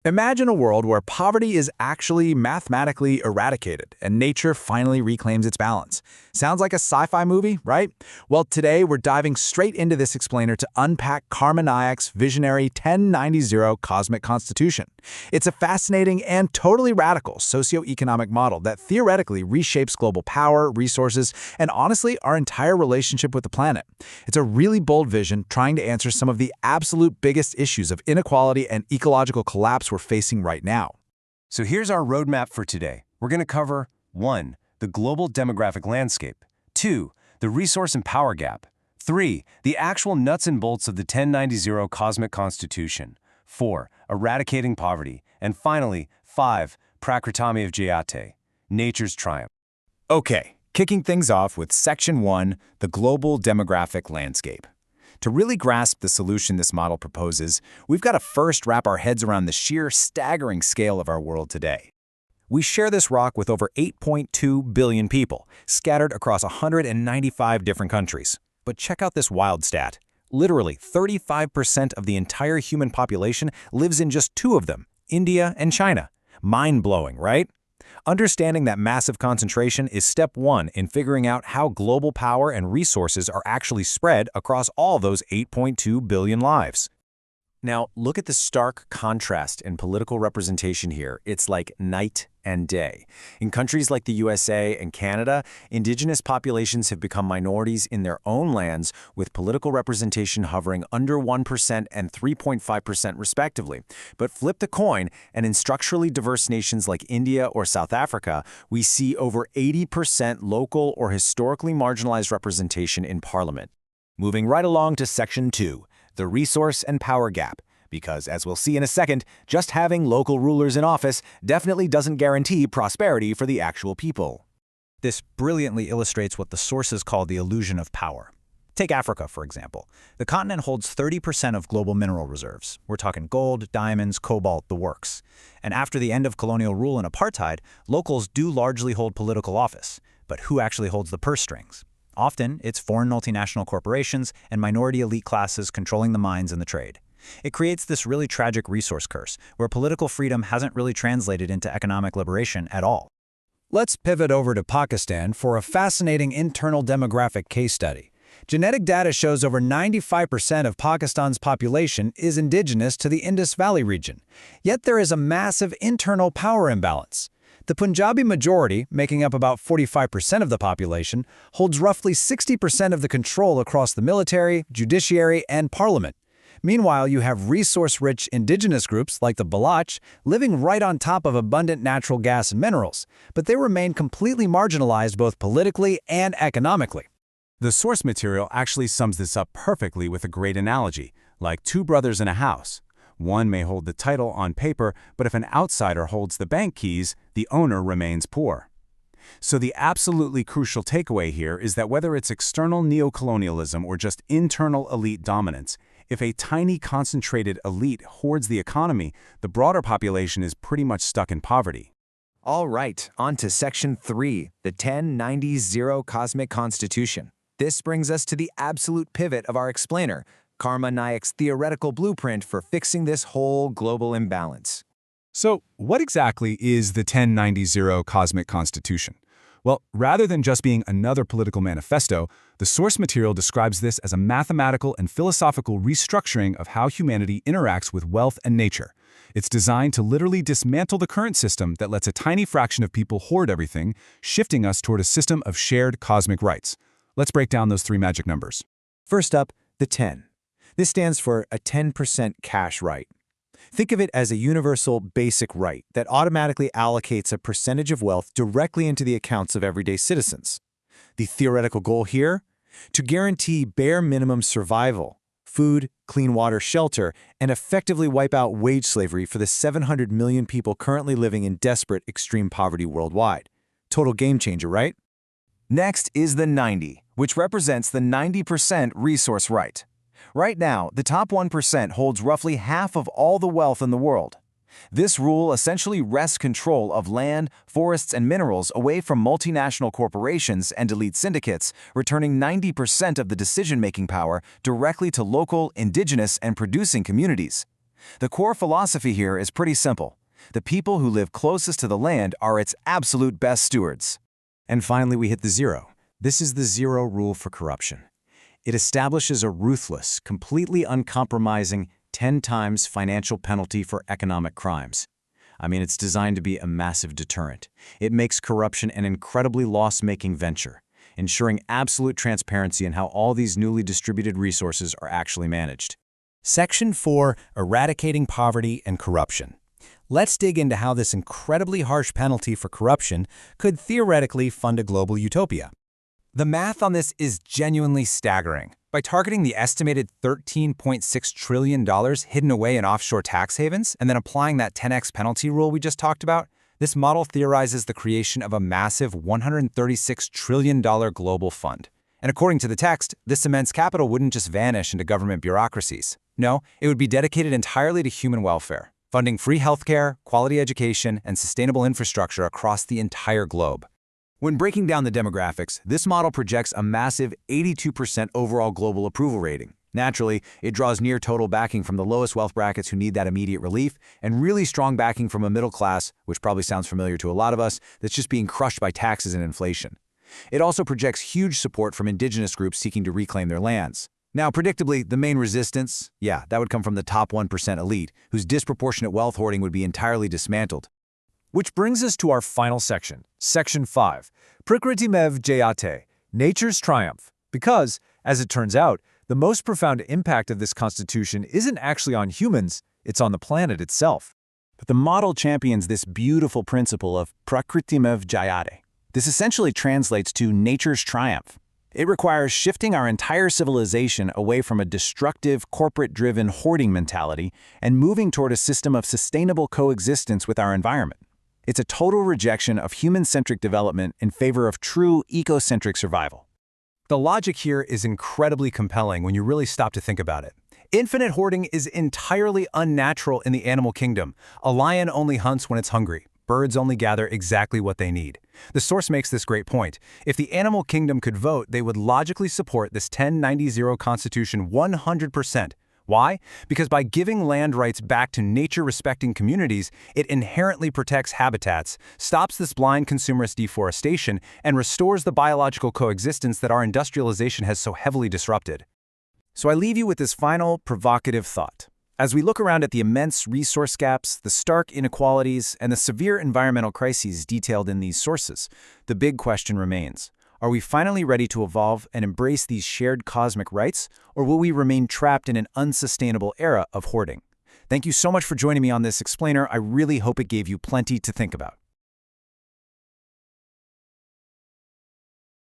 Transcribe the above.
Imagine a world where poverty is actually mathematically eradicated and nature finally reclaims its balance. Sounds like a sci-fi movie, right? Well, today we're diving straight into this explainer to unpack Karma Nayak's visionary 1090 Cosmic Constitution. It's a fascinating and totally radical socioeconomic model that theoretically reshapes global power, resources, and honestly, our entire relationship with the planet. It's a really bold vision trying to answer some of the absolute biggest issues of inequality and ecological collapse we're facing right now. So here's our roadmap for today. We're going to cover 1. The global demographic landscape. 2. The resource and power gap. 3. The actual nuts and bolts of the 1090 Cosmic Constitution. 4. Eradicating poverty. And finally, 5. Prakritami of Jayate, nature's triumph. Okay, kicking things off with Section 1, the global demographic landscape. To really grasp the solution this model proposes, we've got to first wrap our heads around the sheer staggering scale of our world today. We share this rock with over 8.2 billion people, scattered across 195 different countries. But check out this wild stat. Literally, 35% of the entire human population lives in just two of them, India and China. Mind-blowing, right? Understanding that massive concentration is step one in figuring out how global power and resources are actually spread across all those 8.2 billion lives. Now, look at the stark contrast in political representation here. It's like night and day. In countries like the USA and Canada, indigenous populations have become minorities in their own lands, with political representation hovering under 1% and 3.5% respectively. But flip the coin, and in structurally diverse nations like India or South Africa, we see over 80% local or historically marginalized representation in parliament. Moving right along to Section 2. The resource and power gap, because as we'll see in a second, just having local rulers in office definitely doesn't guarantee prosperity for the actual people. This brilliantly illustrates what the sources call the illusion of power. Take Africa, for example. The continent holds 30% of global mineral reserves. We're talking gold, diamonds, cobalt, the works. And after the end of colonial rule and apartheid, locals do largely hold political office. But who actually holds the purse strings? Often, it's foreign multinational corporations and minority elite classes controlling the mines and the trade. It creates this really tragic resource curse, where political freedom hasn't really translated into economic liberation at all. Let's pivot over to Pakistan for a fascinating internal demographic case study. Genetic data shows over 95% of Pakistan's population is indigenous to the Indus Valley region. Yet there is a massive internal power imbalance. The Punjabi majority, making up about 45% of the population, holds roughly 60% of the control across the military, judiciary, and parliament. Meanwhile, you have resource-rich indigenous groups like the Baloch living right on top of abundant natural gas and minerals, but they remain completely marginalized both politically and economically. The source material actually sums this up perfectly with a great analogy, like two brothers in a house. One may hold the title on paper, but if an outsider holds the bank keys, the owner remains poor. So the absolutely crucial takeaway here is that whether it's external neocolonialism or just internal elite dominance, if a tiny concentrated elite hoards the economy, the broader population is pretty much stuck in poverty. All right, on to Section 3, the 1090 Cosmic Constitution. This brings us to the absolute pivot of our explainer, Karma Nayak's theoretical blueprint for fixing this whole global imbalance. So, what exactly is the 1090 Cosmic Constitution? Well, rather than just being another political manifesto, the source material describes this as a mathematical and philosophical restructuring of how humanity interacts with wealth and nature. It's designed to literally dismantle the current system that lets a tiny fraction of people hoard everything, shifting us toward a system of shared cosmic rights. Let's break down those three magic numbers. First up, the 10. This stands for a 10% cash right. Think of it as a universal basic right that automatically allocates a percentage of wealth directly into the accounts of everyday citizens. The theoretical goal here? To guarantee bare minimum survival, food, clean water, shelter, and effectively wipe out wage slavery for the 700 million people currently living in desperate extreme poverty worldwide. Total game changer, right? Next is the 90, which represents the 90% resource right. Right now, the top 1% holds roughly half of all the wealth in the world. This rule essentially wrests control of land, forests, and minerals away from multinational corporations and elite syndicates, returning 90% of the decision-making power directly to local, indigenous, and producing communities. The core philosophy here is pretty simple. The people who live closest to the land are its absolute best stewards. And finally, we hit the zero. This is the zero rule for corruption. It establishes a ruthless, completely uncompromising 10 times financial penalty for economic crimes. I mean, it's designed to be a massive deterrent. It makes corruption an incredibly loss-making venture, ensuring absolute transparency in how all these newly distributed resources are actually managed. Section 4, Eradicating Poverty and Corruption. Let's dig into how this incredibly harsh penalty for corruption could theoretically fund a global utopia. The math on this is genuinely staggering. By targeting the estimated $13.6 trillion hidden away in offshore tax havens and then applying that 10x penalty rule we just talked about, this model theorizes the creation of a massive $136 trillion global fund. And according to the text, this immense capital wouldn't just vanish into government bureaucracies. No, it would be dedicated entirely to human welfare, funding free healthcare, quality education, and sustainable infrastructure across the entire globe. When breaking down the demographics, this model projects a massive 82% overall global approval rating. Naturally, it draws near total backing from the lowest wealth brackets who need that immediate relief, and really strong backing from a middle class, which probably sounds familiar to a lot of us, that's just being crushed by taxes and inflation. It also projects huge support from indigenous groups seeking to reclaim their lands. Now, predictably, the main resistance, that would come from the top 1% elite, whose disproportionate wealth hoarding would be entirely dismantled. Which brings us to our final section, Section 5, Prakritimev Jayate, Nature's Triumph. Because, as it turns out, the most profound impact of this constitution isn't actually on humans, it's on the planet itself. But the model champions this beautiful principle of Prakritimev Jayate. This essentially translates to nature's triumph. It requires shifting our entire civilization away from a destructive, corporate-driven hoarding mentality and moving toward a system of sustainable coexistence with our environment. It's a total rejection of human-centric development in favor of true ecocentric survival. The logic here is incredibly compelling when you really stop to think about it. Infinite hoarding is entirely unnatural in the animal kingdom. A lion only hunts when it's hungry. Birds only gather exactly what they need. The source makes this great point. If the animal kingdom could vote, they would logically support this 1090 Constitution 100%. Why? Because by giving land rights back to nature-respecting communities, it inherently protects habitats, stops this blind consumerist deforestation, and restores the biological coexistence that our industrialization has so heavily disrupted. So I leave you with this final, provocative thought. As we look around at the immense resource gaps, the stark inequalities, and the severe environmental crises detailed in these sources, the big question remains. Are we finally ready to evolve and embrace these shared cosmic rights, or will we remain trapped in an unsustainable era of hoarding? Thank you so much for joining me on this explainer. I really hope it gave you plenty to think about.